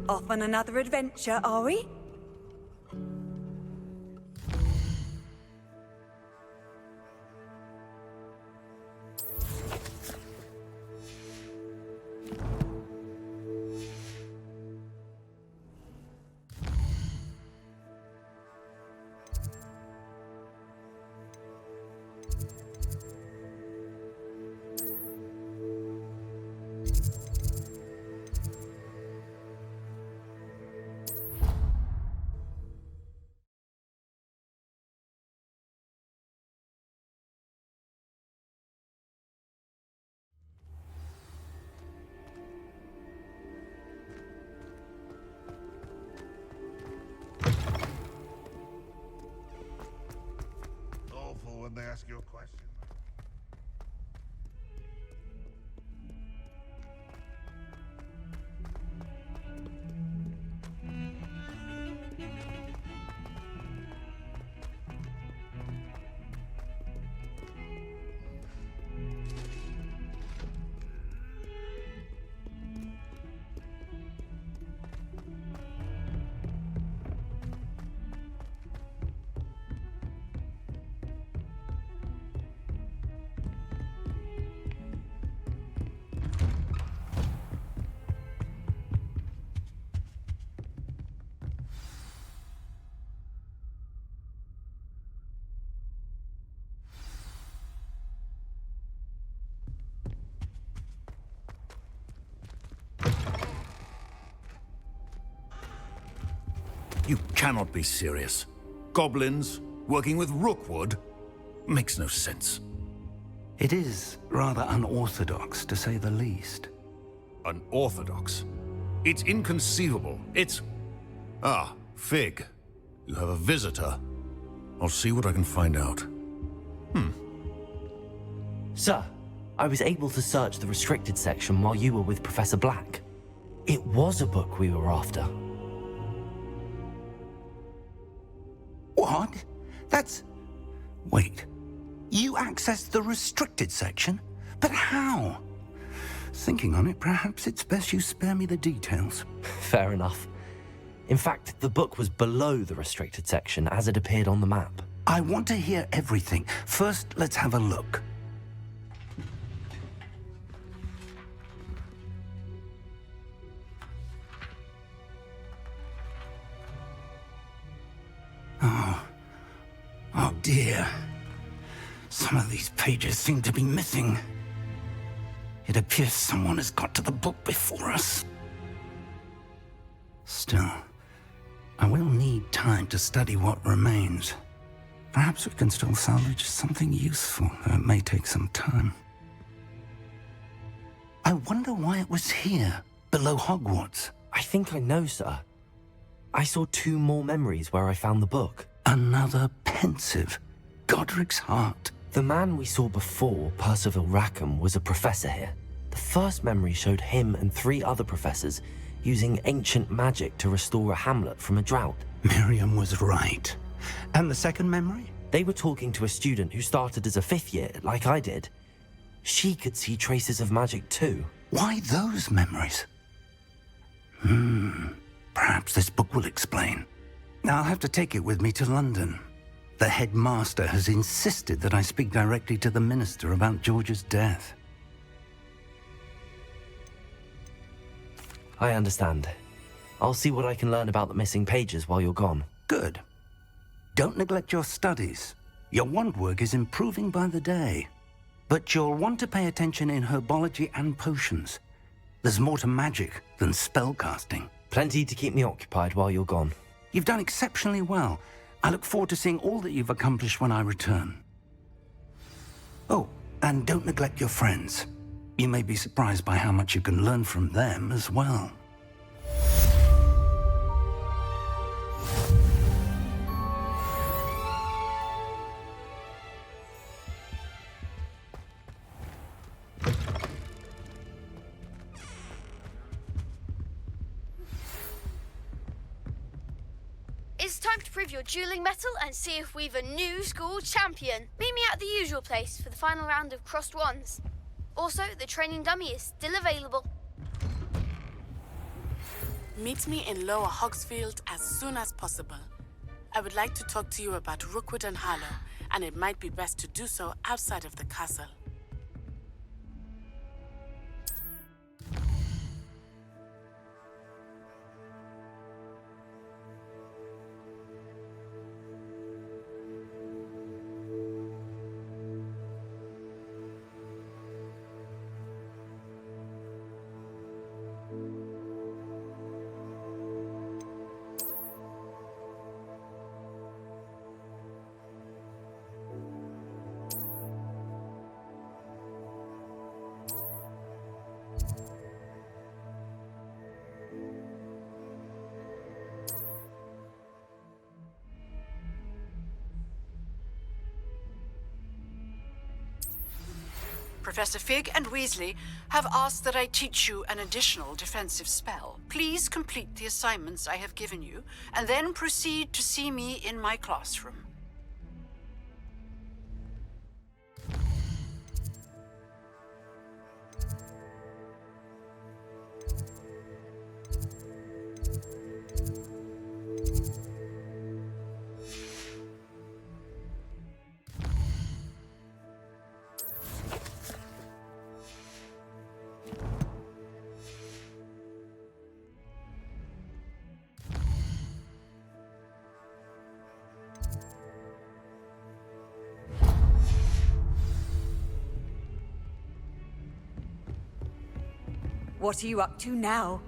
Off on another adventure, are we? Awful when they ask you a question. You cannot be serious. Goblins working with Rookwood? Makes no sense. It is rather unorthodox, to say the least. Unorthodox? It's inconceivable. It's... Ah, Fig. You have a visitor. I'll see what I can find out. Sir, I was able to search the restricted section while you were with Professor Black. It was a book we were after. What? That's... Wait. You accessed the restricted section? But how? Thinking on it, perhaps it's best you spare me the details. Fair enough. In fact, the book was below the restricted section as it appeared on the map. I want to hear everything. First, let's have a look. Oh dear. Some of these pages seem to be missing. It appears someone has got to the book before us. Still, I will need time to study what remains. Perhaps we can still salvage something useful, though it may take some time. I wonder why it was here, below Hogwarts. I think I know, sir. I saw 2 more memories where I found the book. Another pensive. Godric's heart. The man we saw before, Percival Rackham, was a professor here. The first memory showed him and 3 other professors using ancient magic to restore a hamlet from a drought. Miriam was right. And the second memory? They were talking to a student who started as a 5th year, like I did. She could see traces of magic too. Why those memories? Perhaps this book will explain. I'll have to take it with me to London. The headmaster has insisted that I speak directly to the minister about George's death. I understand. I'll see what I can learn about the missing pages while you're gone. Good. Don't neglect your studies. Your wand work is improving by the day. But you'll want to pay attention in herbology and potions. There's more to magic than spellcasting. Plenty to keep me occupied while you're gone. You've done exceptionally well. I look forward to seeing all that you've accomplished when I return. Oh, and don't neglect your friends. You may be surprised by how much you can learn from them as well. It's time to prove your dueling mettle and see if we've a new school champion. Meet me at the usual place for the final round of crossed wands. Also, the training dummy is still available. Meet me in Lower Hogsfield as soon as possible. I would like to talk to you about Rookwood and Harlow, and it might be best to do so outside of the castle. Professor Fig and Weasley have asked that I teach you an additional defensive spell. Please complete the assignments I have given you, and then proceed to see me in my classroom. What are you up to now?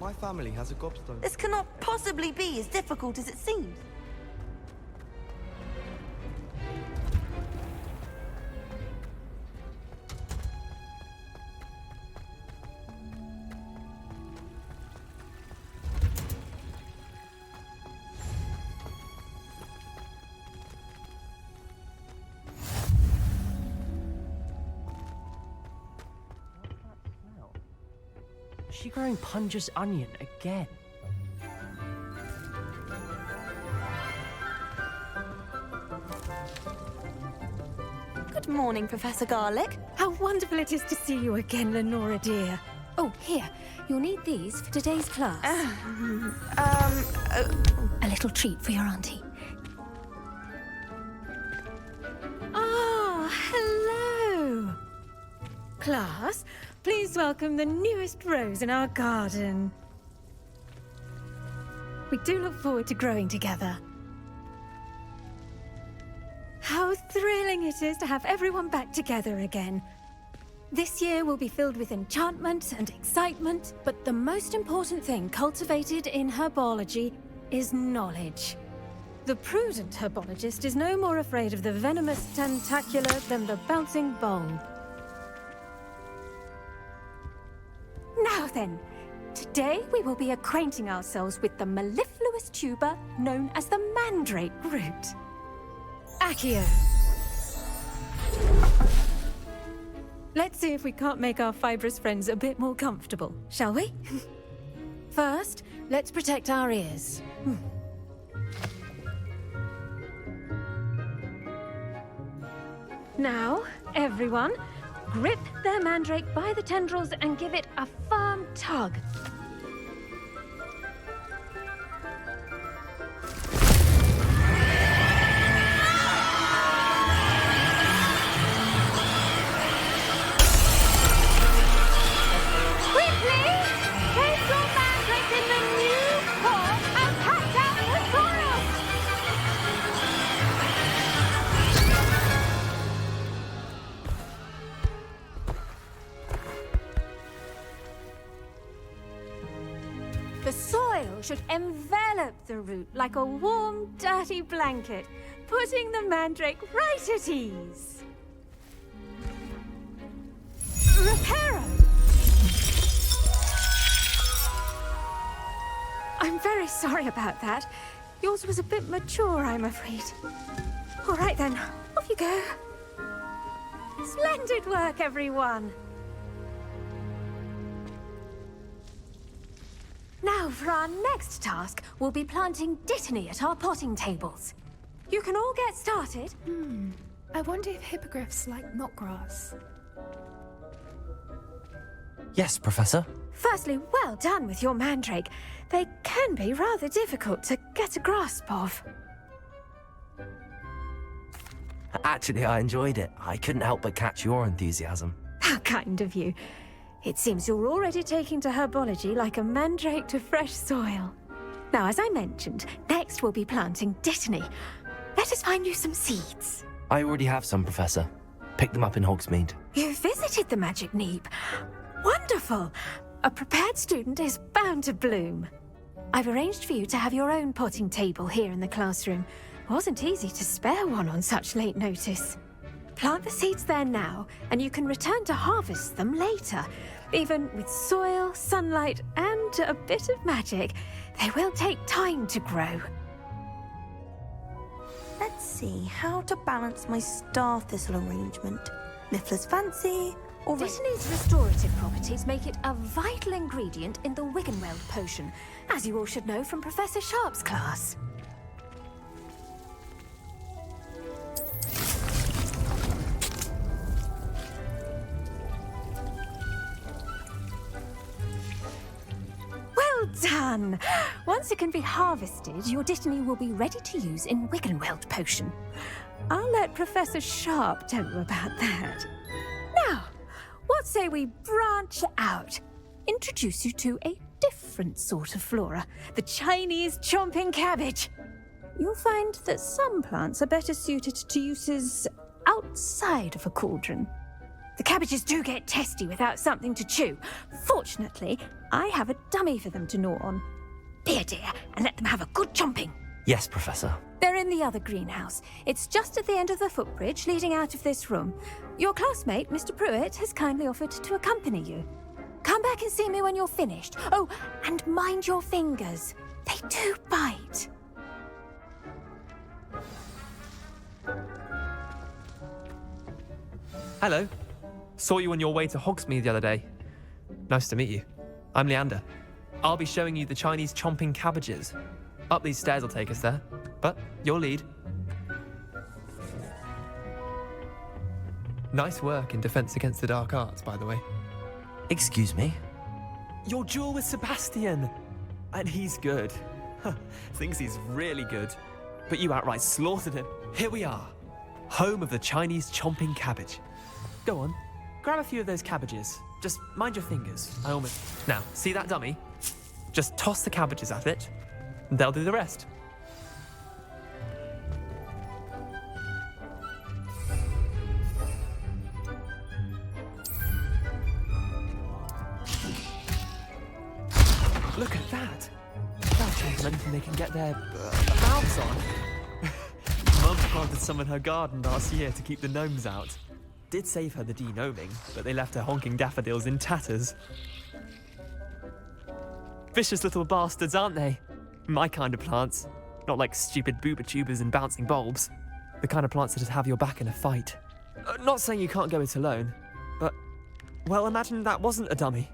My family has a gobstone. This cannot possibly be as difficult as it seems. Is she growing Punja's onion again? Good morning, Professor Garlick. How wonderful it is to see you again, Lenora dear. Oh, here. You'll need these for today's class. A little treat for your auntie. Ah, hello. Class, please welcome the newest rose in our garden. We do look forward to growing together. How thrilling it is to have everyone back together again. This year will be filled with enchantment and excitement, but the most important thing cultivated in herbology is knowledge. The prudent herbologist is no more afraid of the venomous tentacula than the bouncing bulb. Now then, today we will be acquainting ourselves with the mellifluous tuber known as the mandrake root. Accio. Let's see if we can't make our fibrous friends a bit more comfortable, shall we? First, let's protect our ears. Now, everyone, grip their mandrake by the tendrils and give it a firm tug. The soil should envelop the root like a warm, dirty blanket, putting the mandrake right at ease. Reparo! I'm very sorry about that. Yours was a bit mature, I'm afraid. All right then, off you go. Splendid work, everyone. Now, for our next task, we'll be planting dittany at our potting tables. You can all get started. I wonder if hippogriffs like knotgrass. Yes, Professor. Firstly, well done with your mandrake. They can be rather difficult to get a grasp of. Actually, I enjoyed it. I couldn't help but catch your enthusiasm. How kind of you. It seems you're already taking to herbology like a mandrake to fresh soil. Now, as I mentioned, next we'll be planting dittany. Let us find you some seeds. I already have some, Professor. Picked them up in Hogsmeade. You visited the Magic Neep. Wonderful! A prepared student is bound to bloom. I've arranged for you to have your own potting table here in the classroom. Wasn't easy to spare one on such late notice. Plant the seeds there now, and you can return to harvest them later. Even with soil, sunlight, and a bit of magic, they will take time to grow. Let's see how to balance my star thistle arrangement. Miffler's fancy, or... Dittany's restorative properties make it a vital ingredient in the Wiggenweld potion, as you all should know from Professor Sharp's class. Well done! Once it can be harvested, your dittany will be ready to use in Wiggenweld potion. I'll let Professor Sharp tell you about that. Now, what say we branch out? Introduce you to a different sort of flora, the Chinese chomping cabbage. You'll find that some plants are better suited to uses outside of a cauldron. The cabbages do get testy without something to chew. Fortunately, I have a dummy for them to gnaw on. Be a dear and let them have a good chomping. Yes, Professor. They're in the other greenhouse. It's just at the end of the footbridge leading out of this room. Your classmate, Mr. Pruitt, has kindly offered to accompany you. Come back and see me when you're finished. Oh, and mind your fingers. They do bite. Hello. Saw you on your way to Hogsmeade the other day. Nice to meet you. I'm Leander. I'll be showing you the Chinese chomping cabbages. Up these stairs will take us there, but your lead. Nice work in Defense Against the Dark Arts, by the way. Excuse me? Your duel with Sebastian! And he's good. Thinks he's really good. But you outright slaughtered him. Here we are. Home of the Chinese chomping cabbage. Go on, grab a few of those cabbages. Just mind your fingers. Now, see that dummy? Just toss the cabbages at it, and they'll do the rest. Look at that! That shows anything they can get their mouths on. Mum planted some in her garden last year to keep the gnomes out. Did save her the de-gnoming, but they left her honking daffodils in tatters. Vicious little bastards, aren't they? My kind of plants. Not like stupid booba tubers and bouncing bulbs. The kind of plants that'd have your back in a fight. Not saying you can't go it alone, but, well, imagine that wasn't a dummy.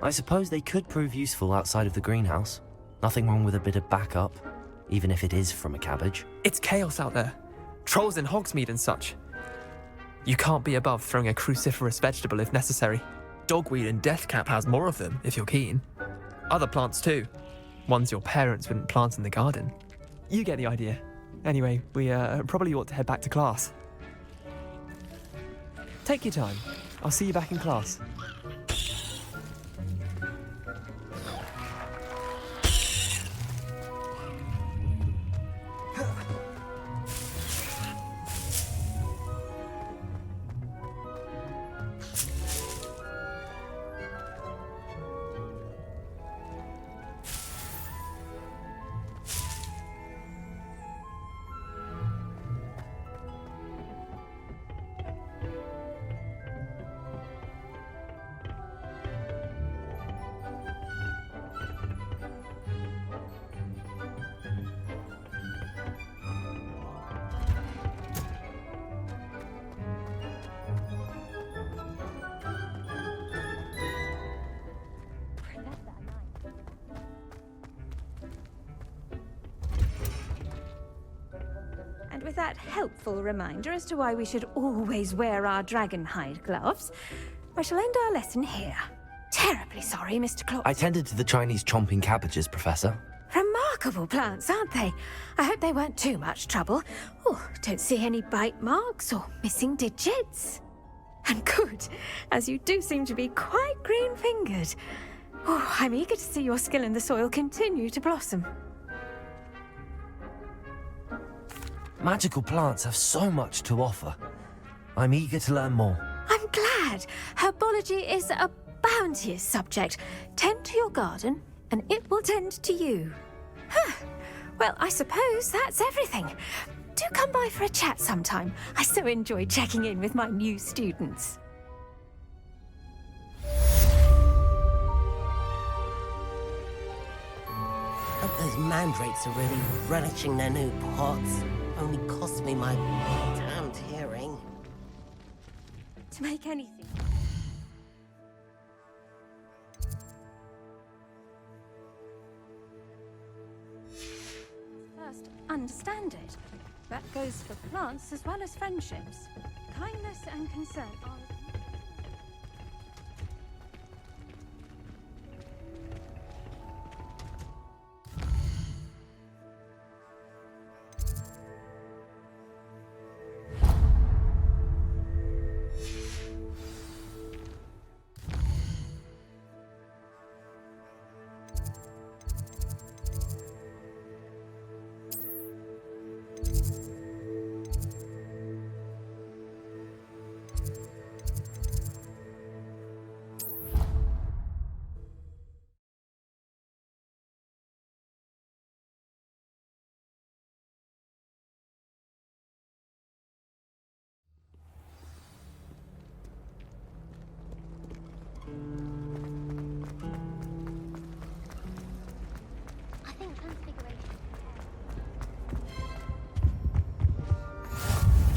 I suppose they could prove useful outside of the greenhouse. Nothing wrong with a bit of backup, even if it is from a cabbage. It's chaos out there. Trolls in Hogsmeade and such. You can't be above throwing a cruciferous vegetable if necessary. Dogweed and deathcap has more of them, if you're keen. Other plants too. Ones your parents wouldn't plant in the garden. You get the idea. Anyway, we probably ought to head back to class. Take your time. I'll see you back in class. that helpful reminder as to why we should always wear our dragonhide gloves, I shall end our lesson here. Terribly sorry, Mr. Claus. I tended to the Chinese chomping cabbages, Professor. Remarkable plants, aren't they? I hope they weren't too much trouble. Oh, don't see any bite marks or missing digits. And good, as you do seem to be quite green-fingered. Oh, I'm eager to see your skill in the soil continue to blossom. Magical plants have so much to offer. I'm eager to learn more. I'm glad. Herbology is a bounteous subject. Tend to your garden, and it will tend to you. Huh. Well, I suppose that's everything. Do come by for a chat sometime. I so enjoy checking in with my new students. Hope those mandrakes are really relishing their new pots. Only cost me my damned hearing. To make anything. First, understand it. That goes for plants as well as friendships. Kindness and concern are...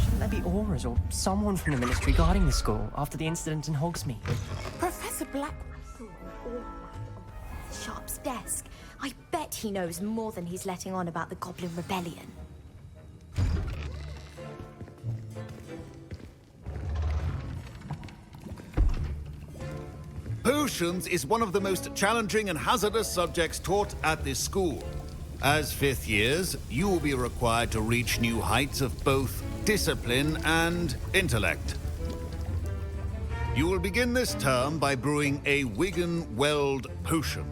Shouldn't there be auras or someone from the Ministry guarding the school after the incident in Hogsmeade? Professor Black... I saw him all night on Sharp's desk. I bet he knows more than he's letting on about the Goblin Rebellion. Potions is one of the most challenging and hazardous subjects taught at this school. As fifth years, you will be required to reach new heights of both discipline and intellect. You will begin this term by brewing a Wigan-Weld potion.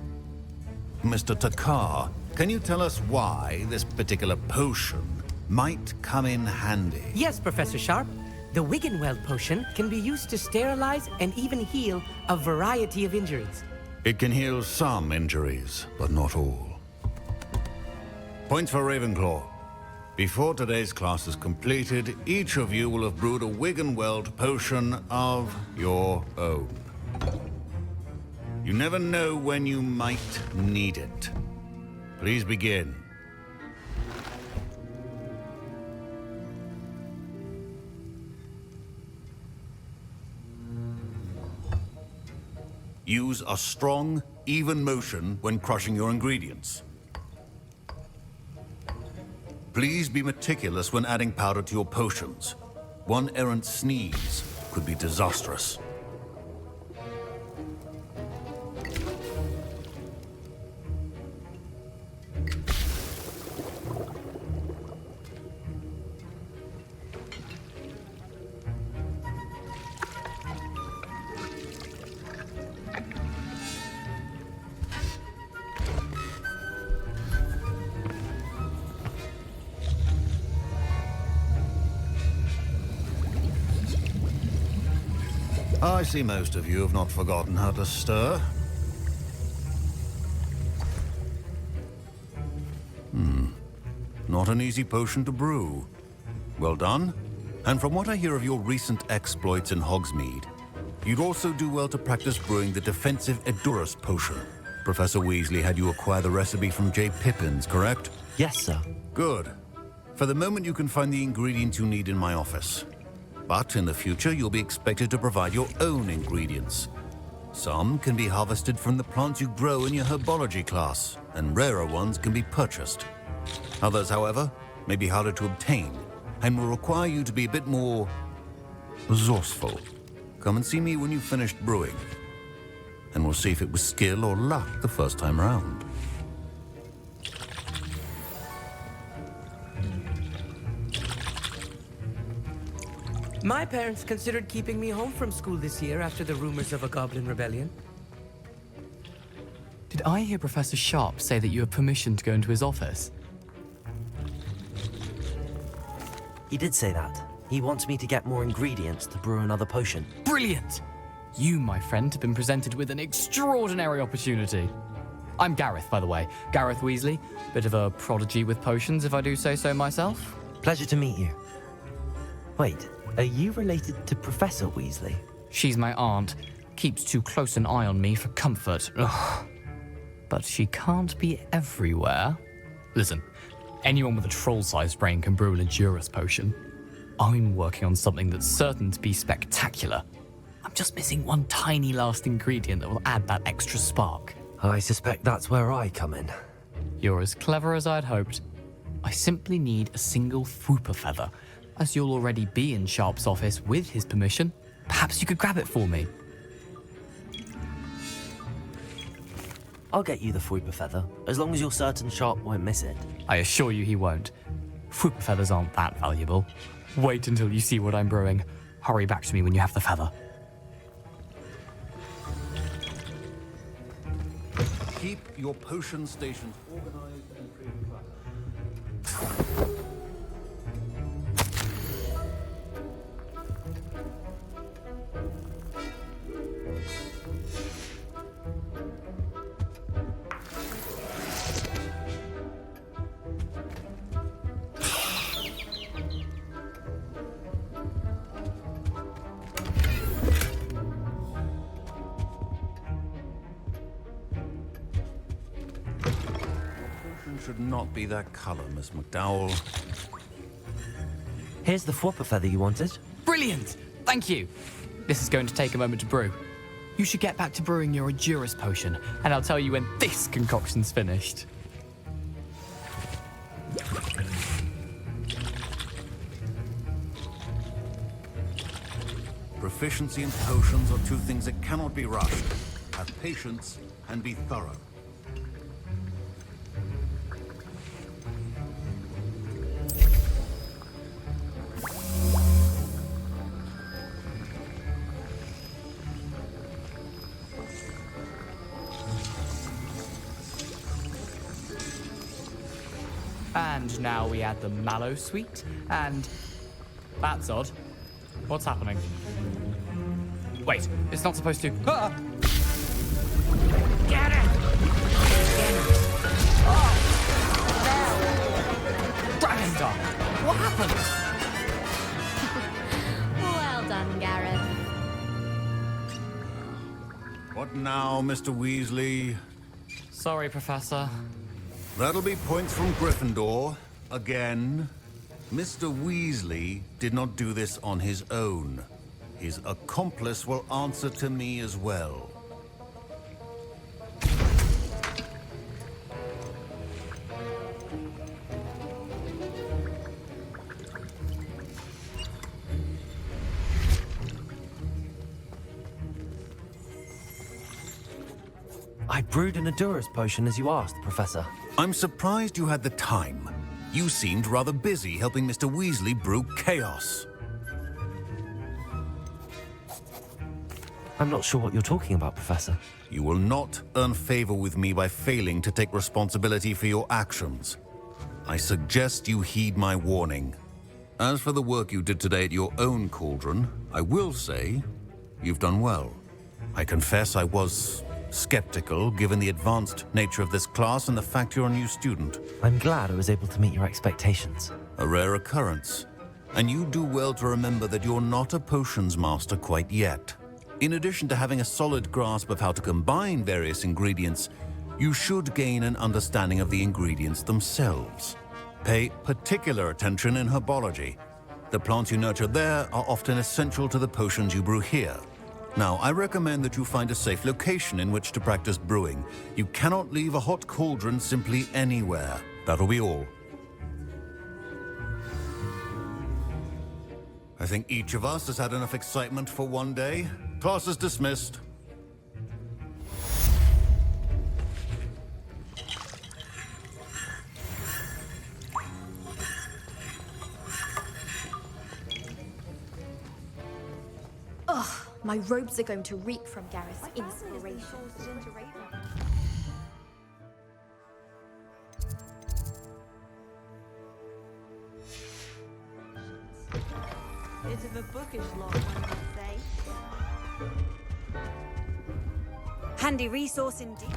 Mr. Takar, can you tell us why this particular potion might come in handy? Yes, Professor Sharp. The Wiggenweld potion can be used to sterilize and even heal a variety of injuries. It can heal some injuries, but not all. Points for Ravenclaw. Before today's class is completed, each of you will have brewed a Wiggenweld potion of your own. You never know when you might need it. Please begin. Use a strong, even motion when crushing your ingredients. Please be meticulous when adding powder to your potions. One errant sneeze could be disastrous. I see most of you have not forgotten how to stir. Not an easy potion to brew. Well done. And from what I hear of your recent exploits in Hogsmeade, you'd also do well to practice brewing the defensive Edurus potion. Professor Weasley had you acquire the recipe from J. Pippins, correct? Yes, sir. Good. For the moment, you can find the ingredients you need in my office. But in the future, you'll be expected to provide your own ingredients. Some can be harvested from the plants you grow in your herbology class, and rarer ones can be purchased. Others, however, may be harder to obtain, and will require you to be a bit more resourceful. Come and see me when you've finished brewing, and we'll see if it was skill or luck the first time around. My parents considered keeping me home from school this year after the rumors of a goblin rebellion. Did I hear Professor Sharp say that you have permission to go into his office? He did say that. He wants me to get more ingredients to brew another potion. Brilliant! You, my friend, have been presented with an extraordinary opportunity. I'm Gareth, by the way. Gareth Weasley. Bit of a prodigy with potions, if I do say so myself. Pleasure to meet you. Wait, are you related to Professor Weasley? She's my aunt. Keeps too close an eye on me for comfort. Ugh. But she can't be everywhere. Listen, anyone with a troll-sized brain can brew an Endurus potion. I'm working on something that's certain to be spectacular. I'm just missing one tiny last ingredient that will add that extra spark. I suspect that's where I come in. You're as clever as I'd hoped. I simply need a single Fwooper feather. As you'll already be in Sharp's office with his permission, perhaps you could grab it for me. I'll get you the Fwooper feather, as long as you're certain Sharp won't miss it. I assure you he won't. Fwooper feathers aren't that valuable. Wait until you see what I'm brewing. Hurry back to me when you have the feather. Keep your potion stations organized and free of clutter. Should not be that color, Miss McDowell. Here's the Fwooper feather you wanted. Brilliant! Thank you! This is going to take a moment to brew. You should get back to brewing your Endurus potion, and I'll tell you when this concoction's finished. Proficiency in potions are two things that cannot be rushed. Have patience and be thorough. And now we add the mallow sweet, and... That's odd. What's happening? Wait, it's not supposed to... Ah! Get it! Oh! Dragon Dog! What happened? Well done, Gareth. What now, Mr. Weasley? Sorry, Professor. That'll be points from Gryffindor. Again. Mr. Weasley did not do this on his own. His accomplice will answer to me as well. I brewed an Endurus potion as you asked, Professor. I'm surprised you had the time. You seemed rather busy helping Mr. Weasley brew chaos. I'm not sure what you're talking about, Professor. You will not earn favor with me by failing to take responsibility for your actions. I suggest you heed my warning. As for the work you did today at your own cauldron, I will say you've done well. I confess I was skeptical, given the advanced nature of this class and the fact you're a new student. I'm glad I was able to meet your expectations. A rare occurrence. And you do well to remember that you're not a potions master quite yet. In addition to having a solid grasp of how to combine various ingredients, you should gain an understanding of the ingredients themselves. Pay particular attention in herbology. The plants you nurture there are often essential to the potions you brew here. Now, I recommend that you find a safe location in which to practice brewing. You cannot leave a hot cauldron simply anywhere. That'll be all. I think each of us has had enough excitement for one day. Class is dismissed. Ugh, my robes are going to reek from Gareth's inspiration. Bit of a bookish lot, one might say. Handy resource indeed.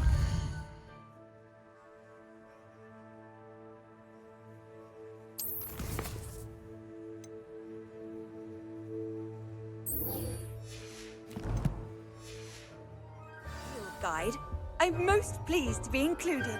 Guide. I'm most pleased to be included.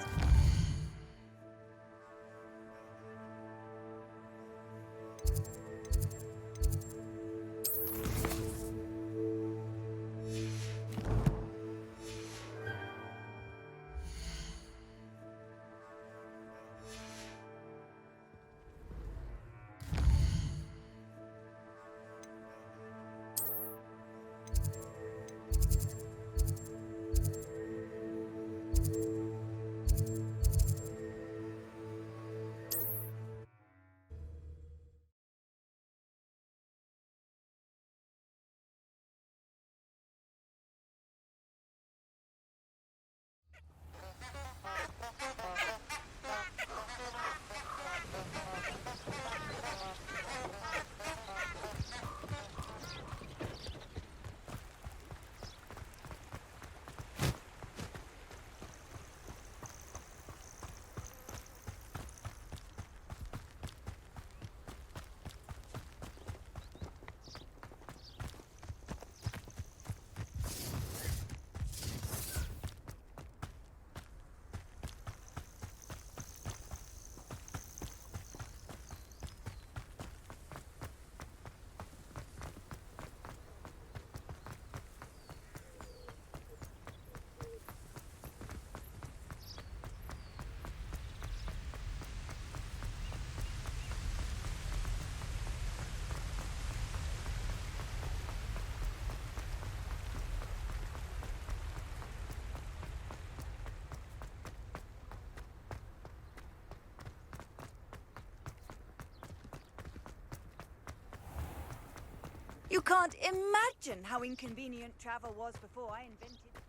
You can't imagine how inconvenient travel was before I invented it.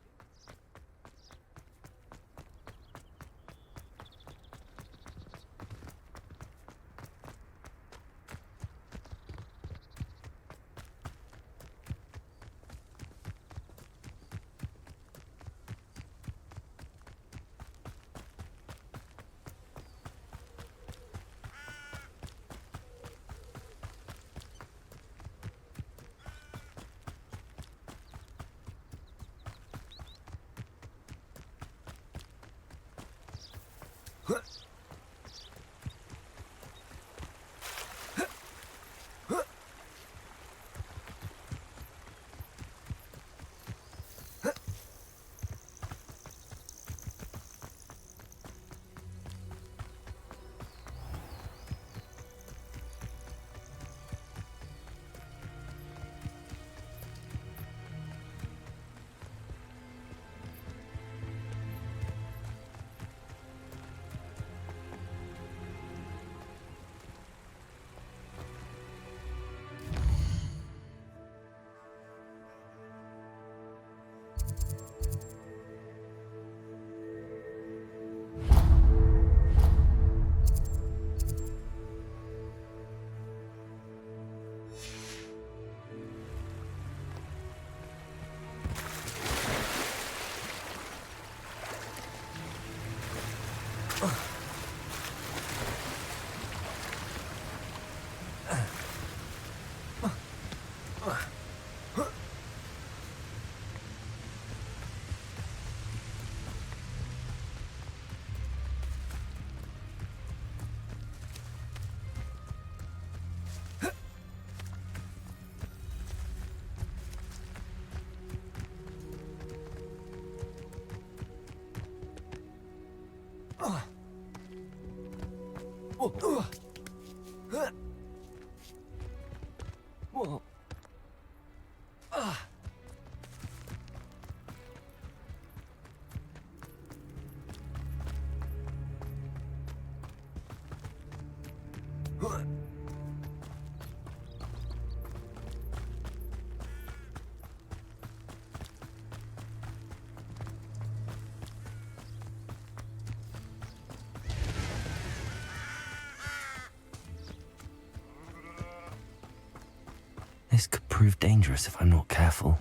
This could prove dangerous if I'm not careful.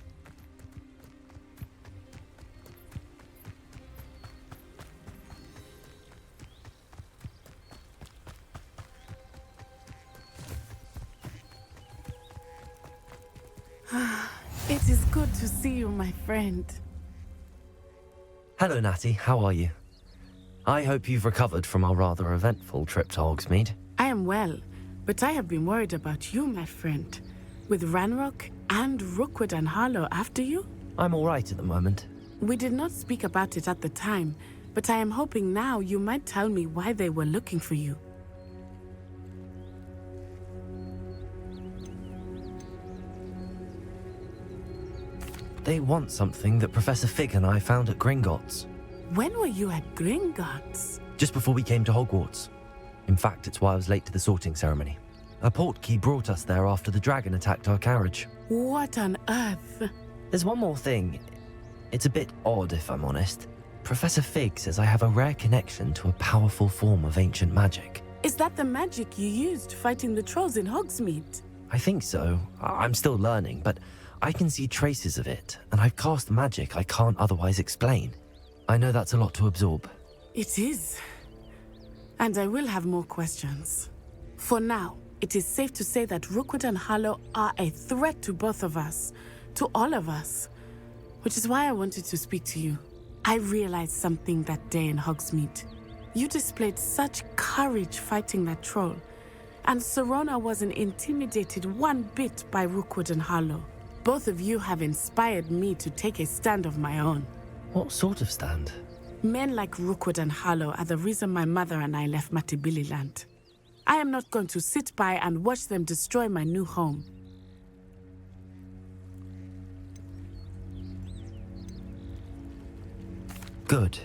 It is good to see you, my friend. Hello, Natty. How are you? I hope you've recovered from our rather eventful trip to Hogsmeade. I am well, but I have been worried about you, my friend. With Ranrock and Rookwood and Harlow after you? I'm all right at the moment. We did not speak about it at the time, but I am hoping now you might tell me why they were looking for you. They want something that Professor Fig and I found at Gringotts. When were you at Gringotts? Just before we came to Hogwarts. In fact, it's why I was late to the sorting ceremony. A portkey brought us there after the dragon attacked our carriage. What on earth? There's one more thing. It's a bit odd, if I'm honest. Professor Fig says I have a rare connection to a powerful form of ancient magic. Is that the magic you used fighting the trolls in Hogsmeade? I think so. I'm still learning, but I can see traces of it, and I've cast magic I can't otherwise explain. I know that's a lot to absorb. It is. And I will have more questions. For now, it is safe to say that Rookwood and Harlow are a threat to both of us, to all of us, which is why I wanted to speak to you. I realized something that day in Hogsmeade. You displayed such courage fighting that troll, and Serona wasn't intimidated one bit by Rookwood and Harlow. Both of you have inspired me to take a stand of my own. What sort of stand? Men like Rookwood and Harlow are the reason my mother and I left Matibililand. I am not going to sit by and watch them destroy my new home. Good.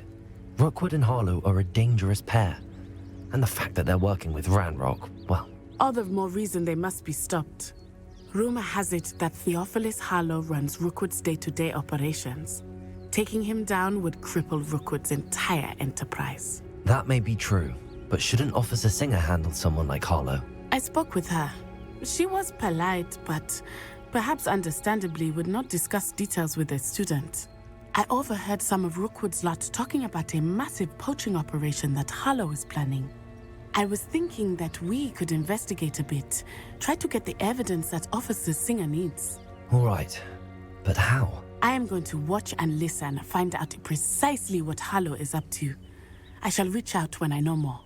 Rookwood and Harlow are a dangerous pair. And the fact that they're working with Ranrock, well... All the more reason they must be stopped. Rumor has it that Theophilus Harlow runs Rookwood's day-to-day operations. Taking him down would cripple Rookwood's entire enterprise. That may be true, but shouldn't Officer Singer handle someone like Harlow? I spoke with her. She was polite, but perhaps understandably would not discuss details with a student. I overheard some of Rookwood's lot talking about a massive poaching operation that Harlow is planning. I was thinking that we could investigate a bit, try to get the evidence that Officer Singer needs. All right, but how? I am going to watch and listen, find out precisely what Harlow is up to. I shall reach out when I know more.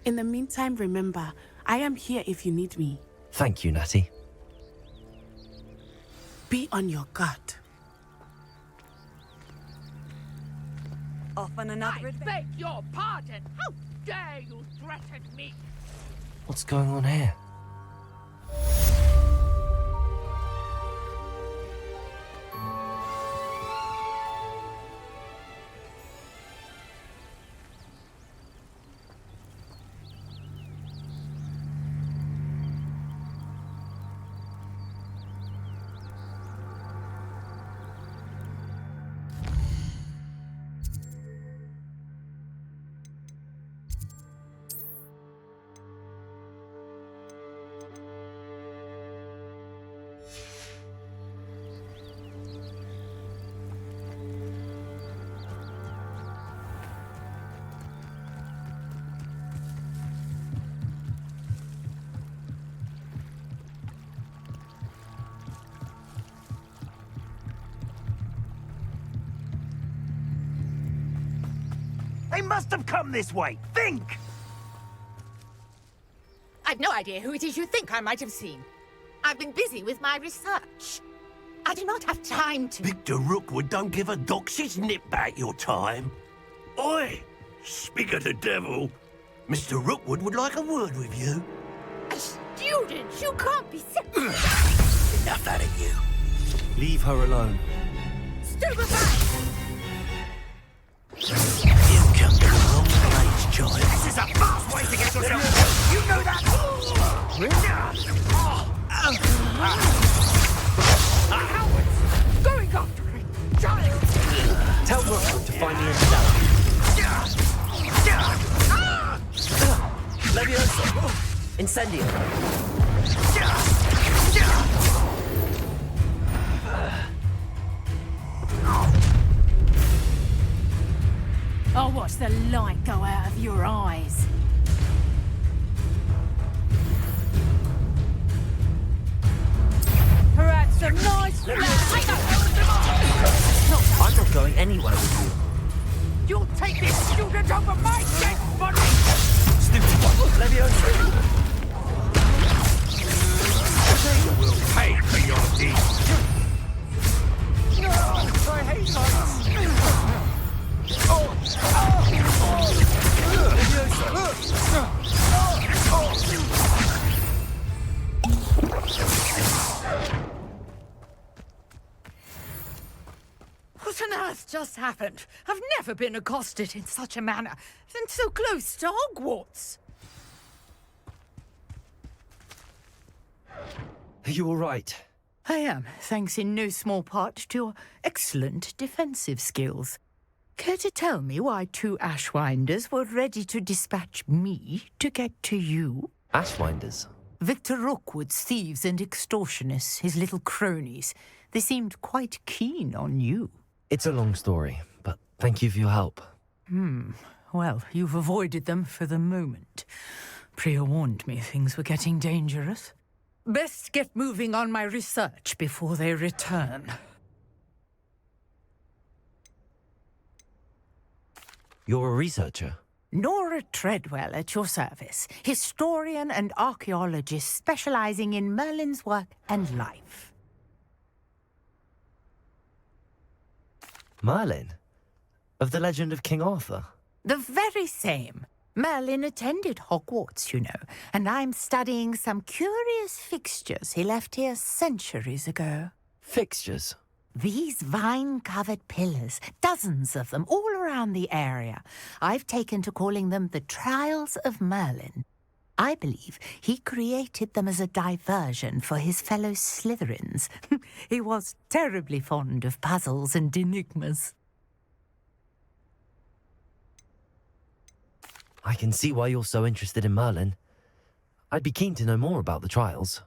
In the meantime, remember, I am here if you need me. Thank you, Natty. Be on your guard. Off on another I beg your pardon! How dare you threaten me? What's going on here? They must have come this way. Think! I've no idea who it is you think I might have seen. I've been busy with my research. I do not have time to... Victor Rookwood don't give a doxy's nip back your time. Oi! Speak of the devil. Mr. Rookwood would like a word with you. A student? You can't be serious. Enough out of you. Leave her alone. Stupefy! You come to the wrong place, child. This is a fast way to get yourself... You know that! Cowards! Going after him! Child! Tell Rookwood to find me in cellar. Leviosa! Incendio! I'll watch the light go out of your eyes. Perhaps some nice I'm not going anywhere with you. You'll take this student over my dead body! Stupid one. Leviosa. You will pay for your deeds. I hate heights. What on earth just happened? I've never been accosted in such a manner, and so close to Hogwarts. Are you all right? I am, thanks in no small part to your excellent defensive skills. Care to tell me why 2 Ashwinders were ready to dispatch me to get to you? Ashwinders? Victor Rookwood's thieves and extortionists, his little cronies. They seemed quite keen on you. It's a long story, but thank you for your help. Well, you've avoided them for the moment. Priya warned me things were getting dangerous. Best get moving on my research before they return. You're a researcher? Nora Treadwell at your service, historian and archaeologist specializing in Merlin's work and life. Merlin? Of the legend of King Arthur? The very same. Merlin attended Hogwarts, you know, and I'm studying some curious fixtures he left here centuries ago. Fixtures? These vine-covered pillars, dozens of them, all around the area. I've taken to calling them the Trials of Merlin. I believe he created them as a diversion for his fellow Slytherins. He was terribly fond of puzzles and enigmas. I can see why you're so interested in Merlin. I'd be keen to know more about the trials.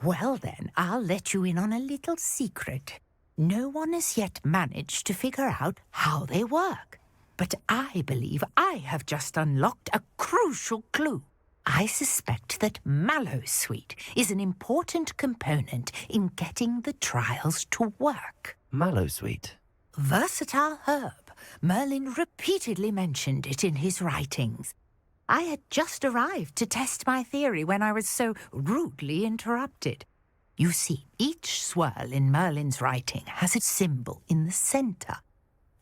Well then, I'll let you in on a little secret. No one has yet managed to figure out how they work. But I believe I have just unlocked a crucial clue. I suspect that Mallowsweet is an important component in getting the trials to work. Mallowsweet? Versatile herb. Merlin repeatedly mentioned it in his writings. I had just arrived to test my theory when I was so rudely interrupted. You see, each swirl in Merlin's writing has a symbol in the centre.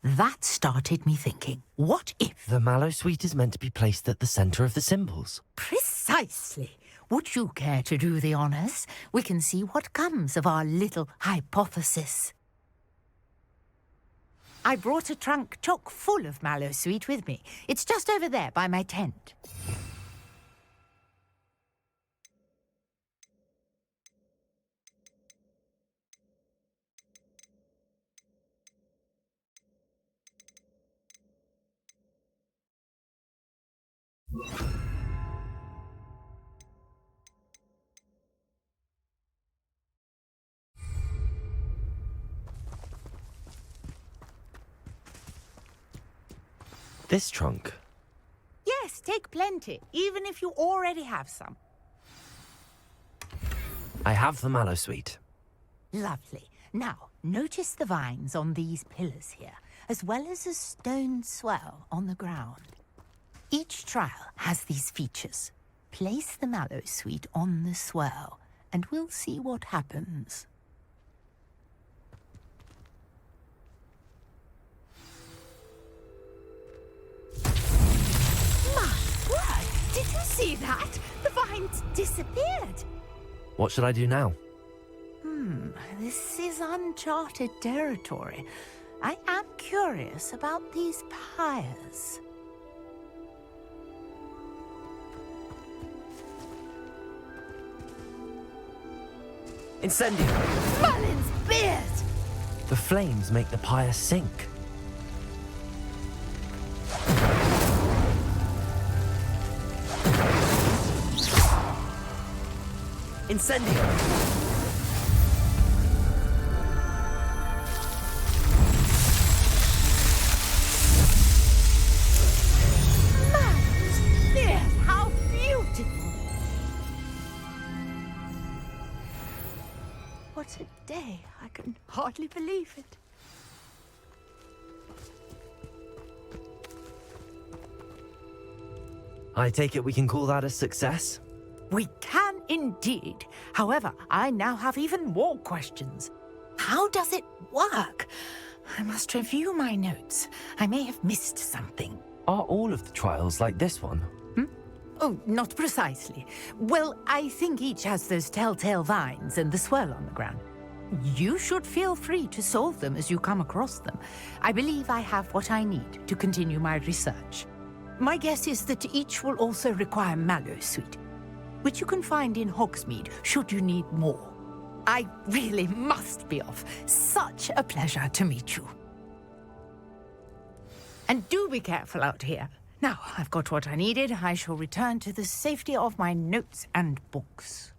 That started me thinking, what if... The Mallowsweet is meant to be placed at the centre of the symbols. Precisely. Would you care to do the honours? We can see what comes of our little hypothesis. I brought a trunk chock full of Mallowsweet with me. It's just over there by my tent. This trunk? Yes, take plenty, even if you already have some. I have the Mallowsweet. Lovely. Now, notice the vines on these pillars here, as well as a stone swell on the ground. Each trial has these features. Place the Mallowsweet on the swell, and we'll see what happens. My word! Did you see that? The vines disappeared. What should I do now? This is uncharted territory. I am curious about these pyres. Incendio! Merlin's beard! The flames make the pyre sink. Incendio! hardly believe it. I take it we can call that a success? We can indeed. However, I now have even more questions. How does it work? I must review my notes. I may have missed something. Are all of the trials like this one? Oh, not precisely. Well, I think each has those telltale vines and the swirl on the ground. You should feel free to solve them as you come across them. I believe I have what I need to continue my research. My guess is that each will also require Mallowsweet, which you can find in Hogsmeade should you need more. I really must be off. Such a pleasure to meet you. And do be careful out here. Now, I've got what I needed. I shall return to the safety of my notes and books.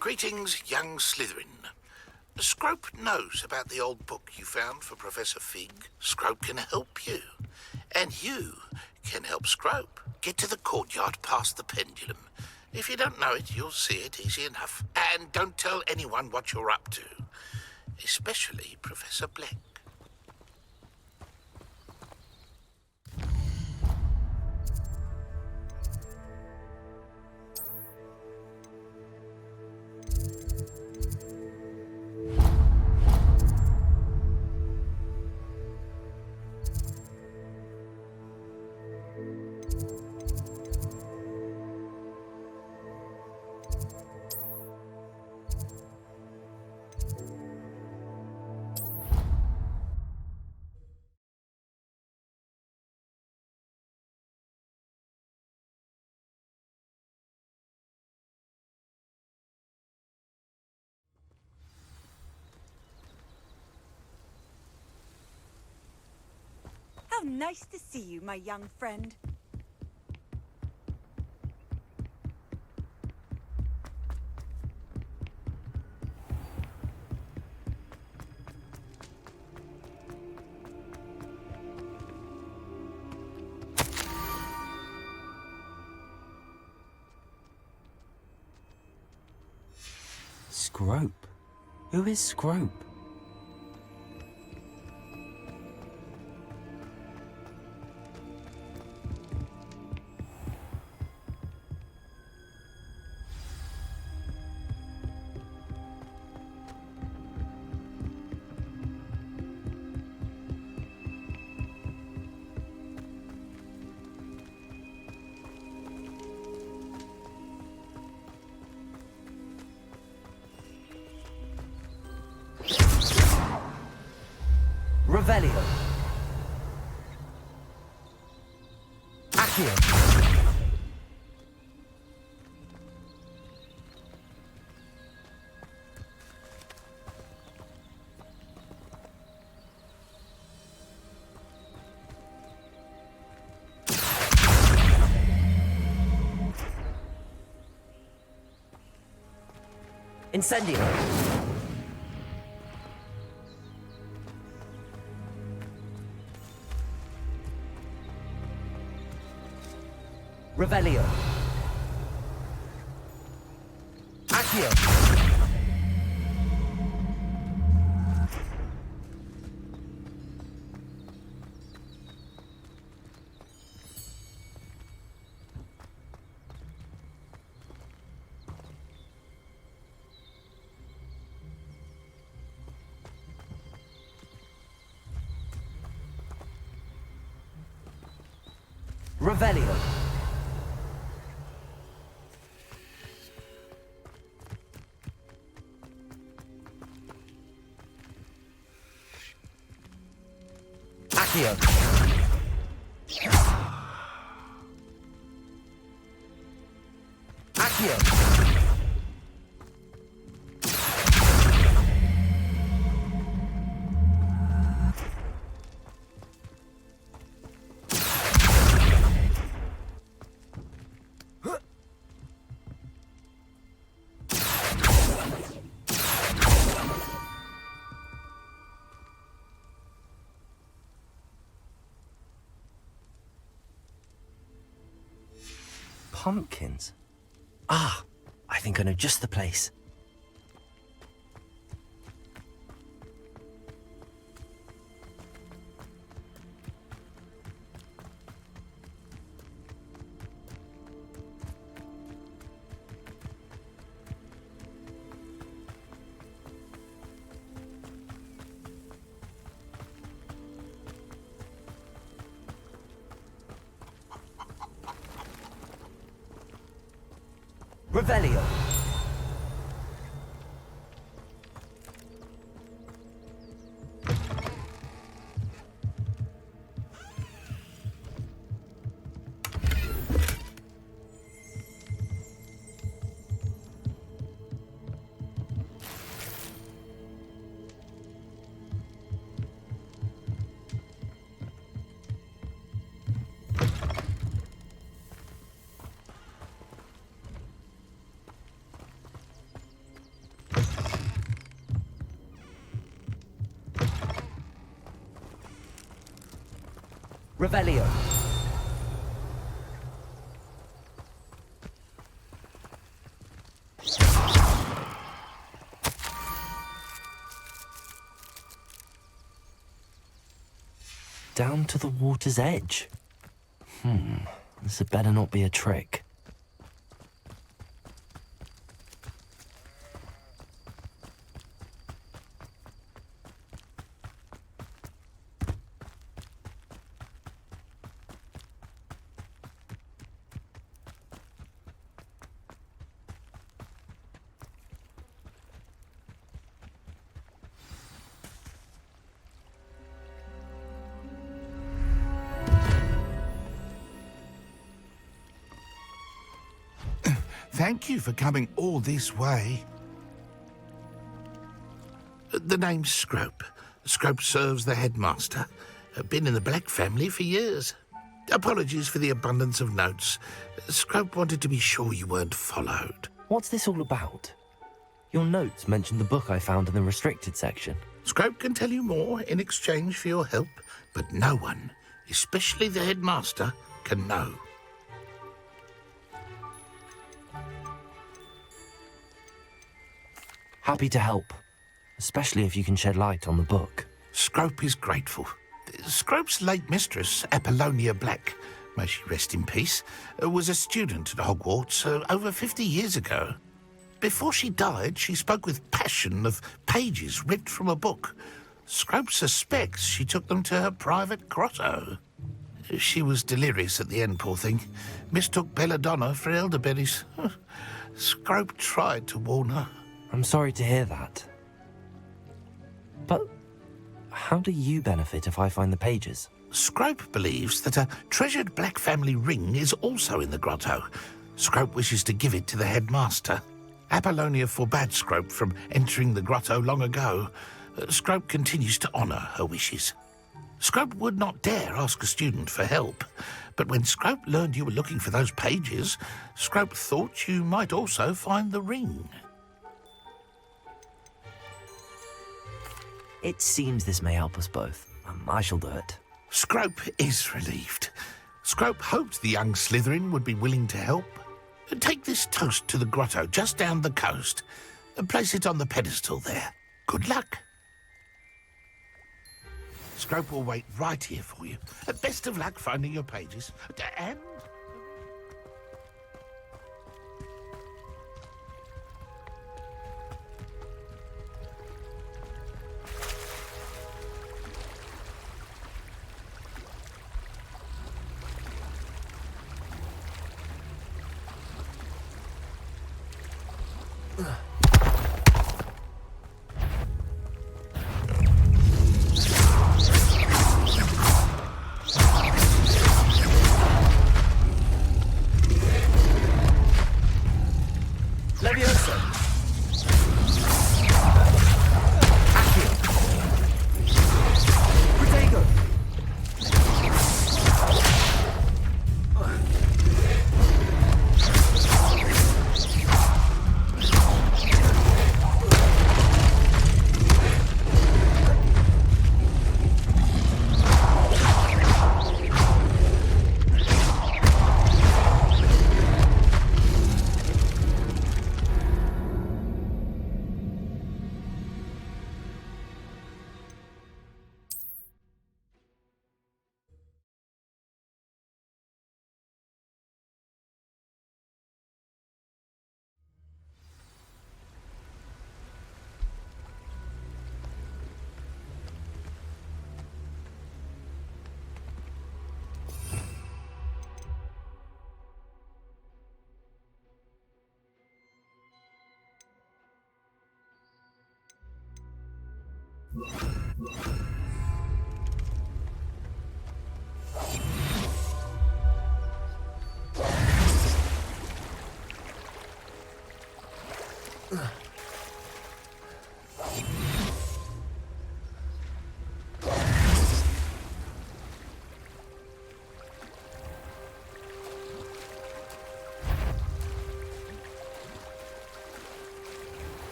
Greetings, young Slytherin. Scrope knows about the old book you found for Professor Fig. Scrope can help you. And you can help Scrope. Get to the courtyard past the pendulum. If you don't know it, you'll see it easy enough. And don't tell anyone what you're up to. Especially Professor Black. How nice to see you, my young friend. Scrope? Who is Scrope? Revelio. Accio. Incendio. Revelio. Accio. Revelio. Accio. Accio. Pumpkins? Ah, I think I know just the place. Revelio. Revelio. Down to the water's edge. This had better not be a trick. Thank you for coming all this way. The name's Scrope. Scrope serves the headmaster. Been in the Black family for years. Apologies for the abundance of notes. Scrope wanted to be sure you weren't followed. What's this all about? Your notes mentioned the book I found in the restricted section. Scrope can tell you more in exchange for your help, but no one, especially the headmaster, can know. Happy to help, especially if you can shed light on the book. Scrope is grateful. Scrope's late mistress, Apollonia Black, may she rest in peace, was a student at Hogwarts over 50 years ago. Before she died, she spoke with passion of pages ripped from a book. Scrope suspects she took them to her private grotto. She was delirious at the end, poor thing. Mistook belladonna for elderberries. Scrope tried to warn her. I'm sorry to hear that. But how do you benefit if I find the pages? Scrope believes that a treasured Black family ring is also in the grotto. Scrope wishes to give it to the headmaster. Apollonia forbade Scrope from entering the grotto long ago. Scrope continues to honour her wishes. Scrope would not dare ask a student for help, but when Scrope learned you were looking for those pages, Scrope thought you might also find the ring. It seems this may help us both. I shall do it. Scrope is relieved. Scrope hoped the young Slytherin would be willing to help. Take this toast to the grotto just down the coast and place it on the pedestal there. Good luck. Scrope will wait right here for you. Best of luck finding your pages. And...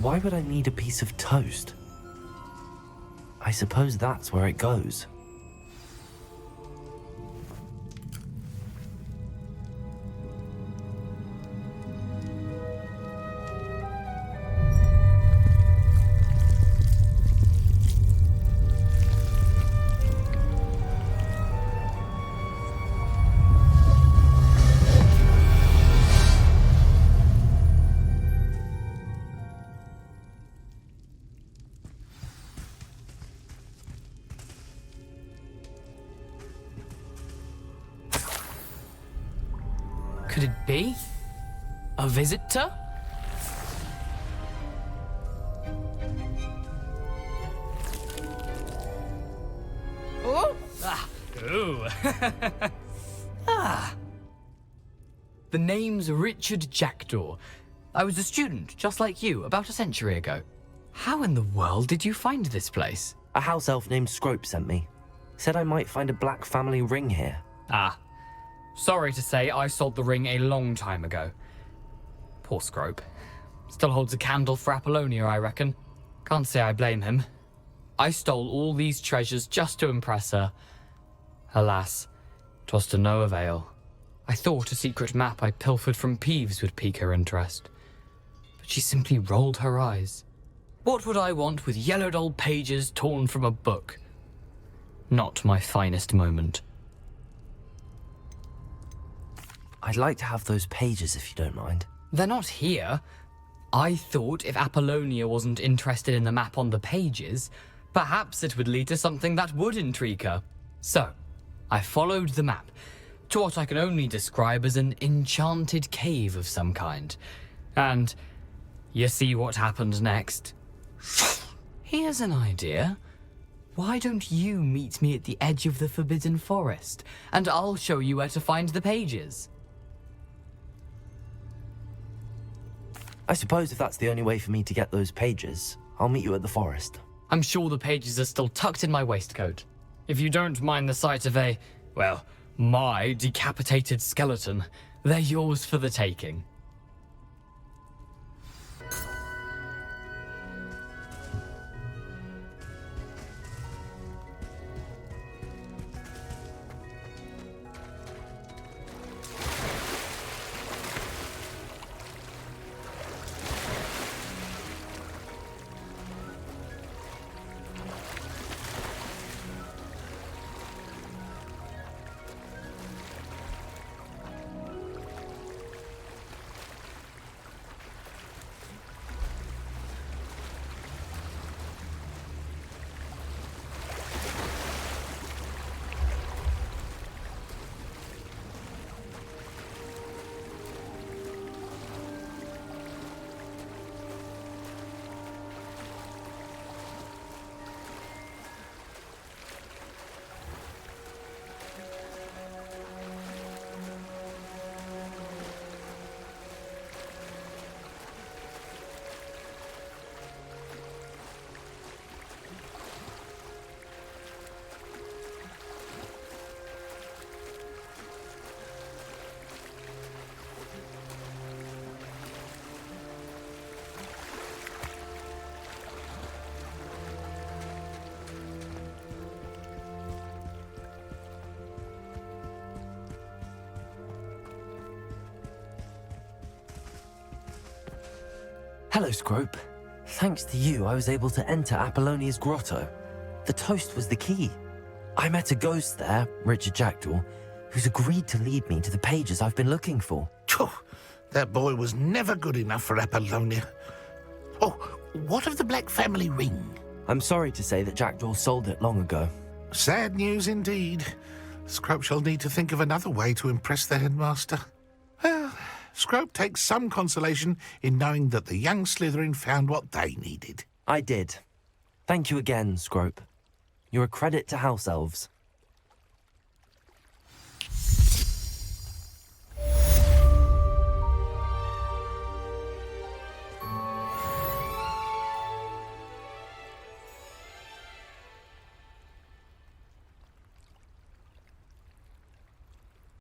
Why would I need a piece of toast? I suppose that's where it goes. Could it be? A visitor? Oh! Ah! Ooh! Ah! The name's Richard Jackdaw. I was a student, just like you, about a century ago. How in the world did you find this place? A house elf named Scrope sent me. Said I might find a black family ring here. Ah. Sorry to say, I sold the ring a long time ago. Poor Scrope. Still holds a candle for Apollonia, I reckon. Can't say I blame him. I stole all these treasures just to impress her. Alas, 'twas to no avail. I thought a secret map I pilfered from Peeves would pique her interest. But she simply rolled her eyes. What would I want with yellowed old pages torn from a book? Not my finest moment. I'd like to have those pages if you don't mind. They're not here. I thought if Apollonia wasn't interested in the map on the pages, perhaps it would lead to something that would intrigue her. So, I followed the map to what I can only describe as an enchanted cave of some kind. And you see what happened next? Here's an idea. Why don't you meet me at the edge of the Forbidden Forest, and I'll show you where to find the pages? I suppose if that's the only way for me to get those pages, I'll meet you at the forest. I'm sure the pages are still tucked in my waistcoat. If you don't mind the sight of a, well, my decapitated skeleton, they're yours for the taking. Hello, Scrope. Thanks to you, I was able to enter Apollonia's grotto. The toast was the key. I met a ghost there, Richard Jackdaw, who's agreed to lead me to the pages I've been looking for. That boy was never good enough for Apollonia. Oh, what of the Black family ring? I'm sorry to say that Jackdaw sold it long ago. Sad news indeed. Scrope shall need to think of another way to impress the headmaster. Well, Scrope takes some consolation in knowing that the young Slytherin found what they needed. I did. Thank you again, Scrope. You're a credit to House Elves.